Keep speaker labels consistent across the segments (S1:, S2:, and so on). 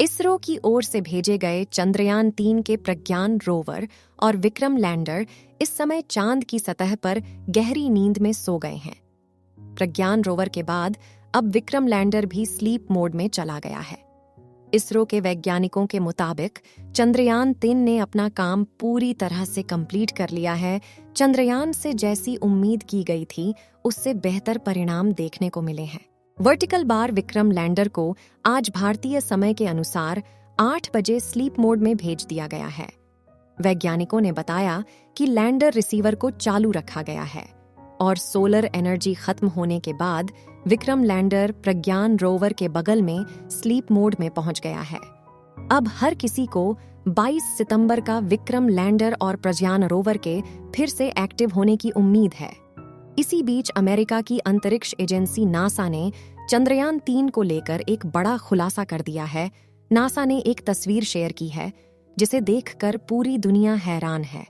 S1: इसरो की ओर से भेजे गए चंद्रयान-3 के प्रज्ञान रोवर और विक्रम लैंडर इस समय चांद की सतह पर गहरी नींद में सो गए हैं। प्रज्ञान रोवर के बाद अब विक्रम लैंडर भी स्लीप मोड में चला गया है। इसरो के वैज्ञानिकों के मुताबिक चंद्रयान-3 ने अपना काम पूरी तरह से कंप्लीट कर लिया है। चंद्रयान से जैसी उम्मीद की गई थी, उससे बेहतर परिणाम देखने को मिले हैं। वर्टिकल बार विक्रम लैंडर को आज भारतीय समय के अनुसार 8 बजे स्लीप मोड में भेज दिया गया है। वैज्ञानिकों ने बताया कि लैंडर रिसीवर को चालू रखा गया है और सोलर एनर्जी खत्म होने के बाद विक्रम लैंडर प्रज्ञान रोवर के बगल में स्लीप मोड में पहुंच गया है। अब हर किसी को 22 सितंबर का विक्रम लैंडर और प्रज्ञान रोवर के फिर से एक्टिव होने की उम्मीद है। इसी बीच अमेरिका की अंतरिक्ष एजेंसी नासा ने चंद्रयान-3 को लेकर एक बड़ा खुलासा कर दिया है। नासा ने एक तस्वीर शेयर की है जिसे देखकर पूरी दुनिया हैरान है।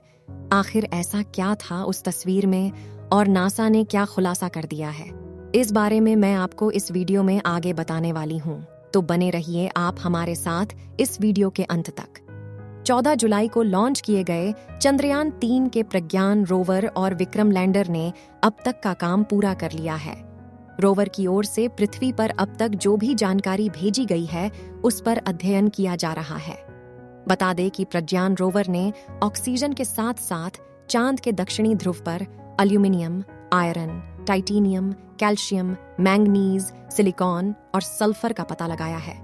S1: आखिर ऐसा क्या था उस तस्वीर में और नासा ने क्या खुलासा कर दिया है, इस बारे में मैं आपको इस वीडियो में आगे बताने वाली हूँ, तो बने रहिए आप हमारे साथ इस वीडियो के अंत तक। 14 जुलाई को लॉन्च किए गए चंद्रयान-3 के प्रज्ञान रोवर और विक्रम लैंडर ने अब तक का काम पूरा कर लिया है। रोवर की ओर से पृथ्वी पर अब तक जो भी जानकारी भेजी गई है, उस पर अध्ययन किया जा रहा है। बता दें कि प्रज्ञान रोवर ने ऑक्सीजन के साथ साथ चांद के दक्षिणी ध्रुव पर aluminium, iron, titanium, calcium, manganese, silicon और सल्फर का पता लगाया है।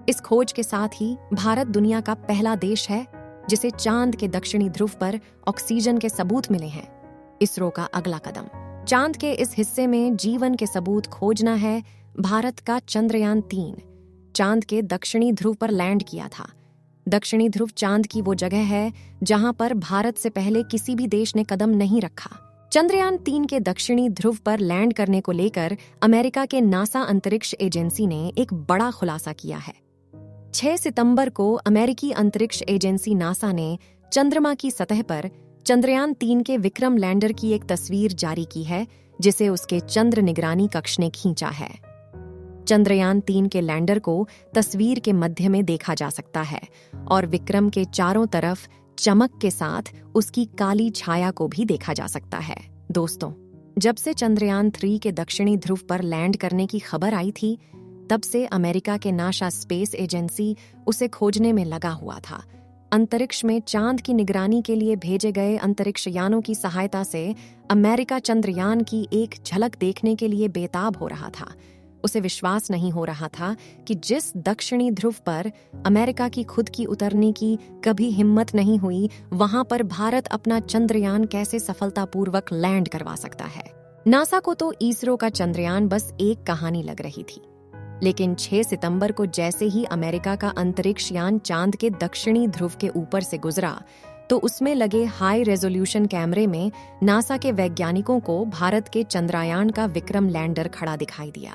S1: इस खोज के साथ ही भारत दुनिया का पहला देश है जिसे चांद के दक्षिणी ध्रुव पर ऑक्सीजन के सबूत मिले हैं। इसरो का अगला कदम चांद के इस हिस्से में जीवन के सबूत खोजना है। भारत का चंद्रयान-3 चांद के दक्षिणी ध्रुव पर लैंड किया था। दक्षिणी ध्रुव चांद की वो जगह है जहां पर भारत से पहले किसी भी देश ने कदम नहीं रखा। चंद्रयान-3 के दक्षिणी ध्रुव पर लैंड करने को लेकर अमेरिका के नासा अंतरिक्ष एजेंसी ने एक बड़ा खुलासा किया है। 6 सितंबर को अमेरिकी अंतरिक्ष एजेंसी नासा ने चंद्रमा की सतह पर चंद्रयान-3 के विक्रम लैंडर की एक तस्वीर जारी की है, जिसे उसके चंद्र निगरानी कक्ष ने खींचा है। चंद्रयान-3 के लैंडर को तस्वीर के मध्य में देखा जा सकता है और विक्रम के चारों तरफ चमक के साथ उसकी काली छाया को भी देखा जा सकता है। दोस्तों, जब से चंद्रयान-3 के दक्षिणी ध्रुव पर लैंड करने की खबर आई थी, तब से अमेरिका के नासा स्पेस एजेंसी उसे खोजने में लगा हुआ था। अंतरिक्ष में चांद की निगरानी के लिए भेजे गए अंतरिक्ष यानों की सहायता से अमेरिका चंद्रयान की एक झलक देखने के लिए बेताब हो रहा था। उसे विश्वास नहीं हो रहा था कि जिस दक्षिणी ध्रुव पर अमेरिका की खुद की उतरने की कभी हिम्मत नहीं हुई, वहां पर भारत अपना चंद्रयान कैसे सफलतापूर्वक लैंड करवा सकता है। नासा को तो इसरो का चंद्रयान बस एक कहानी लग रही थी, लेकिन 6 सितंबर को जैसे ही अमेरिका का अंतरिक्ष यान चांद के दक्षिणी ध्रुव के ऊपर से गुजरा, तो उसमें लगे हाई रेजोल्यूशन कैमरे में नासा के वैज्ञानिकों को भारत के चंद्रयान का विक्रम लैंडर खड़ा दिखाई दिया।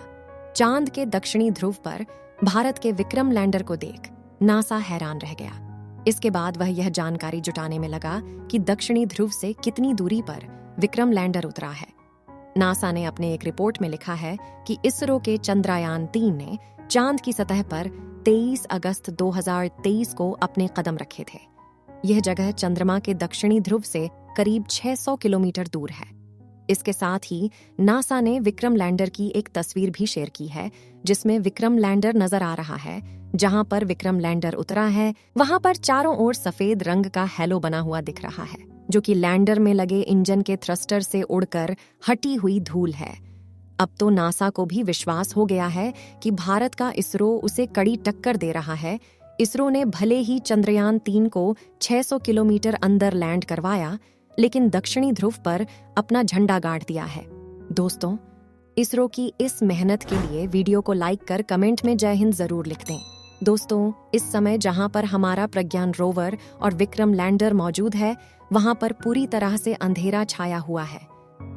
S1: चांद के दक्षिणी ध्रुव पर भारत के विक्रम लैंडर को देख नासा हैरान रह गया। इसके बाद वह यह जानकारी जुटाने में लगा कि दक्षिणी ध्रुव से कितनी दूरी पर विक्रम लैंडर उतरा है। नासा ने अपने एक रिपोर्ट में लिखा है कि इसरो के चंद्रयान-3 ने चांद की सतह पर 23 अगस्त 2023 को अपने कदम रखे थे। यह जगह चंद्रमा के दक्षिणी ध्रुव से करीब 600 किलोमीटर दूर है। इसके साथ ही नासा ने विक्रम लैंडर की एक तस्वीर भी शेयर की है, जिसमें विक्रम लैंडर नजर आ रहा है। जहां पर विक्रम लैंडर उतरा है, वहां पर चारों ओर सफेद रंग का हैलो बना हुआ दिख रहा है, जो कि लैंडर में लगे इंजन के थ्रस्टर से उड़कर हटी हुई धूल है। अब तो नासा को भी विश्वास हो गया है कि भारत का इसरो उसे कड़ी टक्कर दे रहा है। इसरो ने भले ही चंद्रयान-3 को 600 किलोमीटर अंदर लैंड करवाया, लेकिन दक्षिणी ध्रुव पर अपना झंडा गाड़ दिया है। दोस्तों, इसरो की इस मेहनत के लिए वीडियो को लाइक कर कमेंट में जय हिंद जरूर लिख दें। दोस्तों, इस समय जहां पर हमारा प्रज्ञान रोवर और विक्रम लैंडर मौजूद है, वहां पर पूरी तरह से अंधेरा छाया हुआ है।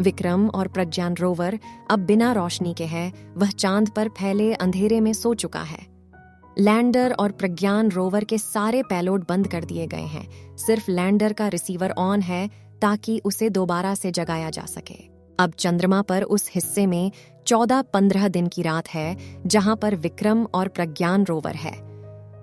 S1: विक्रम और प्रज्ञान रोवर अब बिना रोशनी के है, वह चांद पर फैले अंधेरे में सो चुका है। लैंडर और प्रज्ञान रोवर के सारे पेलोड बंद कर दिए गए हैं। सिर्फ लैंडर का रिसीवर ऑन है ताकि उसे दोबारा से जगाया जा सके। अब चंद्रमा पर उस हिस्से में 14-15 दिन की रात है जहां पर विक्रम और प्रज्ञान रोवर है।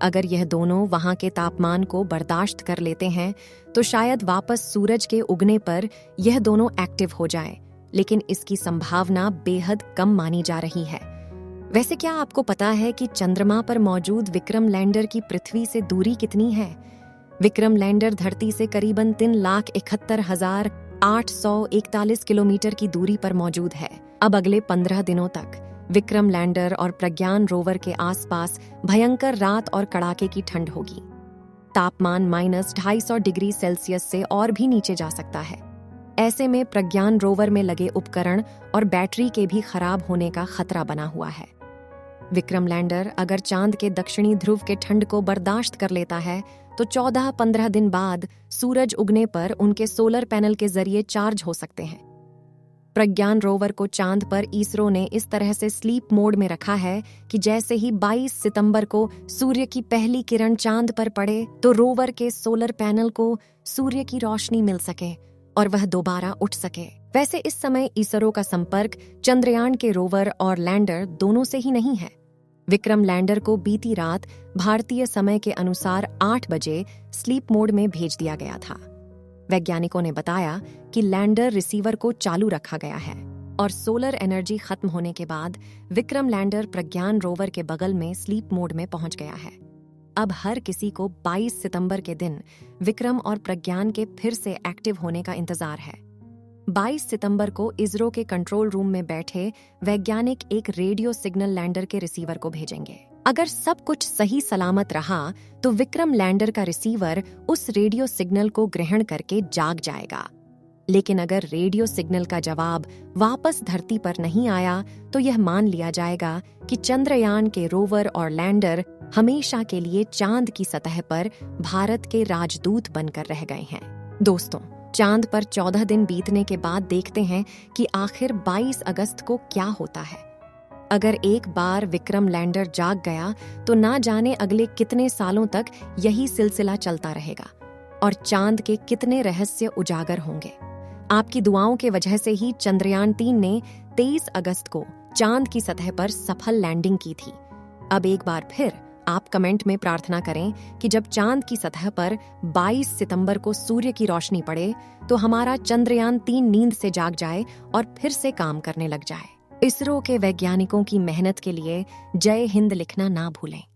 S1: अगर यह दोनों वहां के तापमान को बर्दाश्त कर लेते हैं तो शायद वापस सूरज के उगने पर यह दोनों एक्टिव हो जाए, लेकिन इसकी संभावना बेहद कम मानी जा रही है। वैसे क्या आपको पता है कि चंद्रमा पर मौजूद विक्रम लैंडर की पृथ्वी से दूरी कितनी है? विक्रम लैंडर धरती से करीबन 3,71,841 किलोमीटर की दूरी पर मौजूद है। अब अगले 15 दिनों तक विक्रम लैंडर और प्रज्ञान रोवर के आसपास भयंकर रात और कड़ाके की ठंड होगी। तापमान -250 डिग्री सेल्सियस से और भी नीचे जा सकता है। ऐसे में प्रज्ञान रोवर में लगे उपकरण और बैटरी के भी खराब होने का खतरा बना हुआ है। विक्रम लैंडर अगर चांद के दक्षिणी ध्रुव के ठंड को बर्दाश्त कर लेता है तो 14-15 दिन बाद सूरज उगने पर उनके सोलर पैनल के जरिए चार्ज हो सकते हैं। प्रज्ञान रोवर को चांद पर इसरो ने इस तरह से स्लीप मोड में रखा है कि जैसे ही 22 सितंबर को सूर्य की पहली किरण चांद पर पड़े तो रोवर के सोलर पैनल को सूर्य की रोशनी मिल सके और वह दोबारा उठ सके। वैसे इस समय इसरो का संपर्क चंद्रयान के रोवर और लैंडर दोनों से ही नहीं है। विक्रम लैंडर को बीती रात भारतीय समय के अनुसार 8 बजे स्लीप मोड में भेज दिया गया था। वैज्ञानिकों ने बताया कि लैंडर रिसीवर को चालू रखा गया है और सोलर एनर्जी खत्म होने के बाद विक्रम लैंडर प्रज्ञान रोवर के बगल में स्लीप मोड में पहुंच गया है। अब हर किसी को 22 सितंबर के दिन विक्रम और प्रज्ञान के फिर से एक्टिव होने का इंतजार है। 22 सितंबर को इसरो के कंट्रोल रूम में बैठे वैज्ञानिक एक रेडियो सिग्नल लैंडर के रिसीवर को भेजेंगे। अगर सब कुछ सही सलामत रहा तो विक्रम लैंडर का रिसीवर उस रेडियो सिग्नल को ग्रहण करके जाग जाएगा। लेकिन अगर रेडियो सिग्नल का जवाब वापस धरती पर नहीं आया तो यह मान लिया जाएगा कि चंद्रयान के रोवर और लैंडर हमेशा के लिए चांद की सतह पर भारत के राजदूत बनकर रह गए हैं। दोस्तों, चांद पर 14 दिन बीतने के बाद देखते हैं कि आखिर 22 अगस्त को क्या होता है। अगर एक बार विक्रम लैंडर जाग गया तो ना जाने अगले कितने सालों तक यही सिलसिला चलता रहेगा और चांद के कितने रहस्य उजागर होंगे। आपकी दुआओं के वजह से ही चंद्रयान 3 ने 23 अगस्त को चांद की सतह पर सफल लैंडिंग की थी। अब एक बार फिर आप कमेंट में प्रार्थना करें कि जब चांद की सतह पर 22 सितंबर को सूर्य की रोशनी पड़े तो हमारा चंद्रयान 3 नींद से जाग जाए और फिर से काम करने लग जाए। इसरो के वैज्ञानिकों की मेहनत के लिए जय हिंद लिखना ना भूलें।